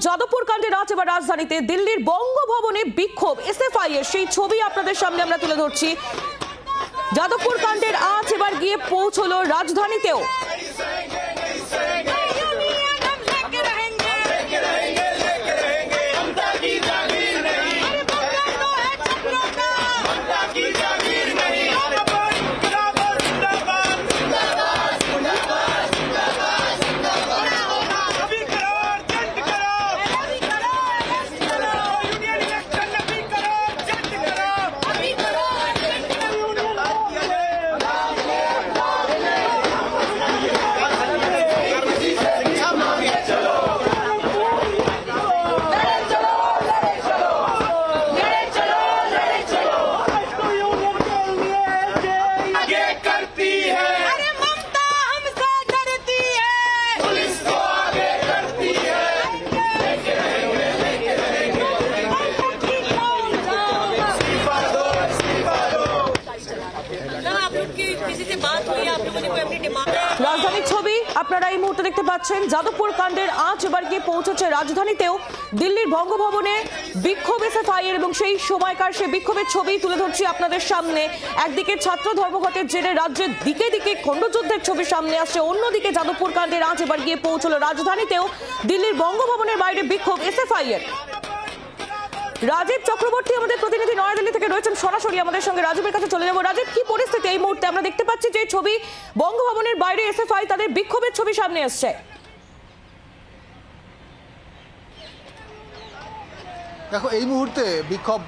যাদবপুর কাণ্ডের আজ এবার রাজধানীতে দিল্লির বঙ্গভবনে বিক্ষোভ এসএফআই এর সেই ছবি আপনাদের সামনে আমরা তুলে ধরছি। যাদবপুর কাণ্ডের আজ এবার গিয়ে পৌঁছলো রাজধানীতেও। রাজধানীর ছবি আপনারা এই মুহূর্তে দেখতে পাচ্ছেন। যাদবপুর কাণ্ডের আঁচ এবার গিয়ে পৌঁছেছে রাজধানীতেও। দিল্লির বঙ্গভবনে বিক্ষোভ এসএফআই এর এবং সেই সময়কার সেই বিক্ষোভের ছবি তুলে ধরছি আপনাদের সামনে। একদিকে ছাত্র ধর্মঘটের জেরে রাজ্যের দিকে দিকে খণ্ডযুদ্ধের ছবি সামনে আসছে, অন্যদিকে যাদবপুর কাণ্ডের আঁচ এবার গিয়ে পৌঁছলো রাজধানীতেও। দিল্লির বঙ্গভবনের বাইরে বিক্ষোভ এসএফআই এর। রাজীব চক্রবর্তী আমাদের প্রতিনিধি নয়াদিল্লি থেকে রয়েছেন সরাসরি আমাদের সঙ্গে। রাজীবের কাছে চলে যাবো। রাজীব, কি পরিস্থিতি এই মুহূর্তে? আমরা দেখতে পাচ্ছি যে ছবি বঙ্গভবনের বাইরে এসএফআই তাদের বিক্ষোভের ছবি সামনে আসছে। দেখো, এই মুহূর্তে বিক্ষোভ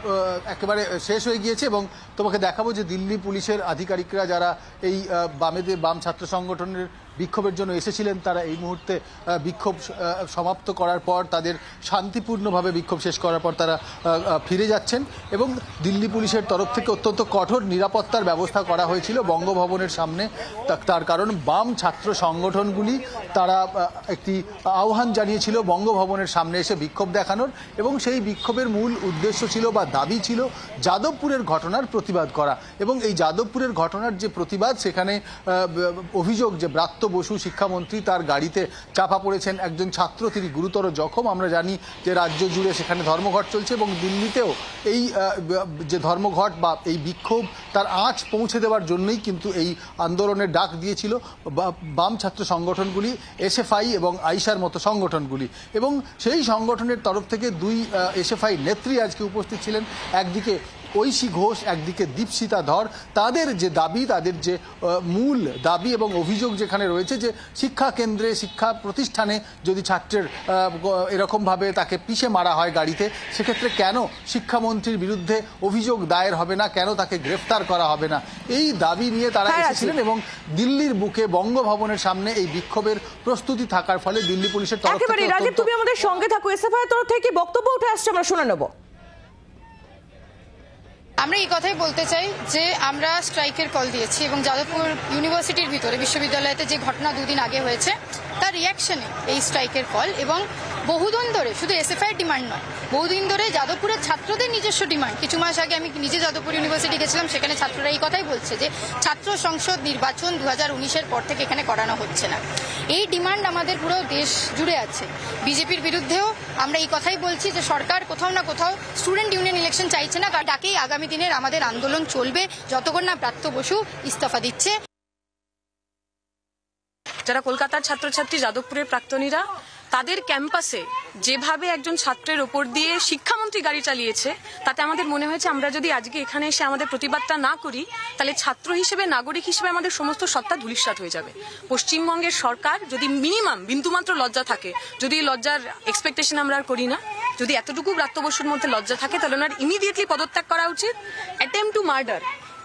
একেবারে শেষ হয়ে গিয়েছে এবং তোমাকে দেখাবো যে দিল্লি পুলিশের আধিকারিকরা যারা এই বাম ছাত্র সংগঠনের বিক্ষোভের জন্য এসেছিলেন, তারা এই মুহূর্তে বিক্ষোভ সমাপ্ত করার পর তাদের শান্তিপূর্ণভাবে বিক্ষোভ শেষ করার পর তারা ফিরে যাচ্ছেন এবং দিল্লি পুলিশের তরফ থেকে অত্যন্ত কঠোর নিরাপত্তার ব্যবস্থা করা হয়েছিল বঙ্গভবনের সামনে। তার কারণ বাম ছাত্র সংগঠনগুলি তারা একটি আহ্বান জানিয়েছিল বঙ্গভবনের সামনে এসে বিক্ষোভ দেখানোর, এবং সেই বিক্ষোভের মূল উদ্দেশ্য ছিল বা দাবি ছিল যাদবপুরের ঘটনার প্রতিবাদ করা। এবং এই যাদবপুরের ঘটনার যে প্রতিবাদ, সেখানে অভিযোগ যে ব্রাত্য বসু শিক্ষামন্ত্রী তার গাড়িতে চাপা পড়েছেন একজন ছাত্র, তিনি গুরুতর জখম। আমরা জানি যে রাজ্য জুড়ে সেখানে ধর্মঘট চলছে এবং দিল্লিতেও এই যে ধর্মঘট বা এই বিক্ষোভ তার আঁচ পৌঁছে দেওয়ার জন্যই কিন্তু এই আন্দোলনের ডাক দিয়েছিল বাম ছাত্র সংগঠনগুলি, এসএফআই এবং আইসার মতো সংগঠনগুলি। এবং সেই সংগঠনের তরফ থেকে দুই এসএফআই নেত্রী আজকে উপস্থিত ছিলেন। একদিকে ঐশী ঘোষ, একদিকে দীপশিতা ধর। তাদের যে দাবি, তাদের যে মূল দাবি এবং অভিযোগ যেখানে রয়েছে যে শিক্ষা কেন্দ্রে, শিক্ষা প্রতিষ্ঠানে যদি ছাত্রের এরকমভাবে তাকে পিষে মারা হয় গাড়িতে, সেক্ষেত্রে কেন শিক্ষামন্ত্রীর বিরুদ্ধে অভিযোগ দায়ের হবে না, কেন তাকে গ্রেফতার করা হবে না, এই দাবি নিয়ে তারা এসেছিলেন। এবং দিল্লির বুকে বঙ্গভবনের সামনে এই বিক্ষোভের প্রস্তুতি থাকার ফলে দিল্লি পুলিশের তরফ থেকে রাজীব, তুমি আমাদের সঙ্গে থাকো। এসএফআই তরফ থেকে বক্তব্য উঠে আসছে, আমরা শুনে নেব। আমরা এই কথাই বলতে চাই যে আমরা স্ট্রাইকের কল দিয়েছি এবং যাদবপুর ইউনিভার্সিটির ভিতরে বিশ্ববিদ্যালয়তে যে ঘটনা দুদিন আগে হয়েছে তার রিয়াকশনে এই স্ট্রাইকের কল। এবং বহুদিন ধরে শুধু এসএফআই ডিমান্ড নয়, বহুদিন ধরে যাদবপুরের ছাত্রদের নিজস্ব ডিমান্ড। কিছু মাস আগে আমি নিজে যাদবপুর ইউনিভার্সিটি গেছিলাম, সেখানে ছাত্ররা এই কথাই বলছে যে ছাত্র সংসদ নির্বাচন 2019-এর পর থেকে এখানে করানো হচ্ছে না। এই ডিমান্ড আমাদের পুরো দেশ জুড়ে আছে। বিজেপির বিরুদ্ধেও আমরা এই কথাই বলছি যে সরকার কোথাও না কোথাও স্টুডেন্ট ইউনিয়ন ইলেকশন চাইছে না, ডাকেই আগামী দিনের আমাদের আন্দোলন চলবে যতক্ষণ না ব্রাত্য বসু ইস্তফা দিচ্ছে। যারা কলকাতার ছাত্রছাত্রী, যাদবপুরের প্রাক্তনীরা, তাদের ক্যাম্পাসে যেভাবে একজন ছাত্রের ওপর দিয়ে শিক্ষামন্ত্রী গাড়ি চালিয়েছে, তাতে আমাদের মনে হয়েছে আমরা যদি আজকে এখানে এসে আমাদের প্রতিবাদটা না করি, তাহলে ছাত্র হিসেবে, নাগরিক হিসেবে আমাদের সমস্ত সত্তা ধূলিসাৎ হয়ে যাবে। পশ্চিমবঙ্গের সরকার যদি মিনিমাম বিন্দুমাত্র লজ্জা থাকে, যদি লজ্জার এক্সপেকটেশন আমরা আর করি না, যদি এতটুকু ব্রাত্য বসুর মধ্যে লজ্জা থাকে, তাহলে ওনার ইমিডিয়েটলি পদত্যাগ করা উচিত। অ্যাটেম্প টু মার্ডার,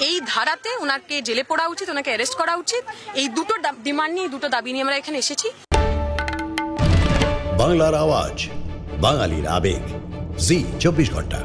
এই ধারাতে ওনাকে জেলে পড়া উচিত, ওনাকে অ্যারেস্ট করা উচিত। এই দুটো ডিমান্ড নিয়ে, দুটো দাবি নিয়ে আমরা এখানে এসেছি। বাংলার আওয়াজ, বাঙালির আবেগ, জি 24 ঘন্টা।